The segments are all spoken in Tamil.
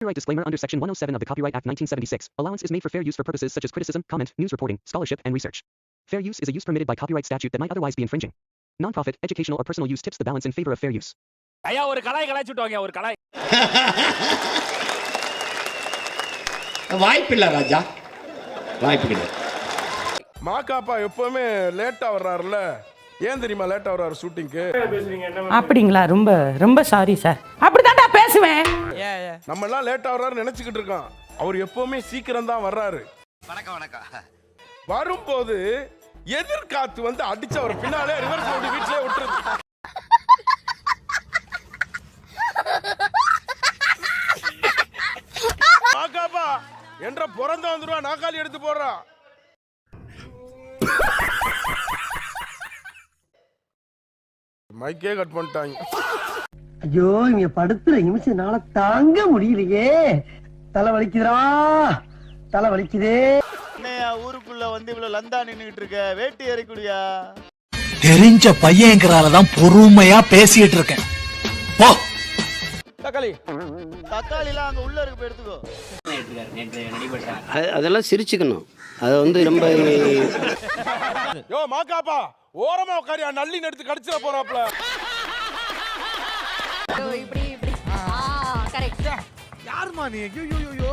Copyright disclaimer under Section 107 of the Copyright Act 1976. Allowance is made for fair use for purposes such as criticism, comment, news reporting, scholarship, and research. Fair use is a use permitted by copyright statute that might otherwise be infringing. Non-profit, educational, or personal use tips the balance in favor of fair use. ஐயா ஒரு கலாய் கலாய்ச்சுட்டோங்க ஒரு கலாய். வாய்ப்பில்லை ராஜா, வாய்ப்பு கிடையாது. மாக்காப்பா எப்பவுமே லேட்டா வர்றாருல்ல, ஏன் தெரியுமா லேட்டா வர்றாரு ஷூட்டிங்க்கு? அப்படிங்களா? ரொம்ப ரொம்ப சாரி சார், அப்படிதான்டா பேசுவேன். நம்ம எல்லாம் லேட்டா வர்றாரு நினைச்சுக்கிட்டு இருக்கோம், அவர் எப்பவுமே சீக்கிரம் தான் வர்றாரு. வணக்கம் வணக்கம். வரும்போது எதிர்காத்து வந்து அடிச்சு அவர் பின்னாலே ரிவர்ஸ் ஓடி வீட்டிலே விட்டுருது. மாக்காப்பா என்ற பிறந்த வந்துருவா, நாக்காளி எடுத்து போடுறா. மைக்கே கட் பண்ணிட்டாங்க. ஐயோ, இங்க படுத்துற நிமிஷம்னால தாங்க முடியலையே, தலை வலிக்குதுடா, தலை வலிக்குதே. என்னையா ஊருக்குள்ள வந்து இவ்வளவு லந்தா நின்னுகிட்டு இருக்க, வேட்டி ஏறிக்குடியா? தெரிஞ்ச பையன்களாலதான் பொறுமையா பேசிட்டு இருக்கேன். போ. தக்காளி தக்காளிலாம் அங்க உள்ள இருக்கு, எடுத்துக்கோ. அதெல்லாம் சிரிச்சுக்கணும், அது வந்து ரொம்ப. யோ மாக்காப்பா ஓரமா உட்காரியா, நல்லி எடுத்து கடிச்சிட போறாப்ல. இப்படி இப்படி கரெக்ட். யாருமா நீ? ஐயோ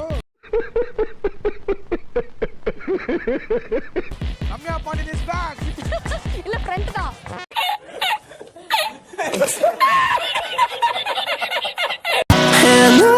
ரம்யா பாண்டியன் இஸ் பேக். இல்ல ஃப்ரெண்ட் தான். Hello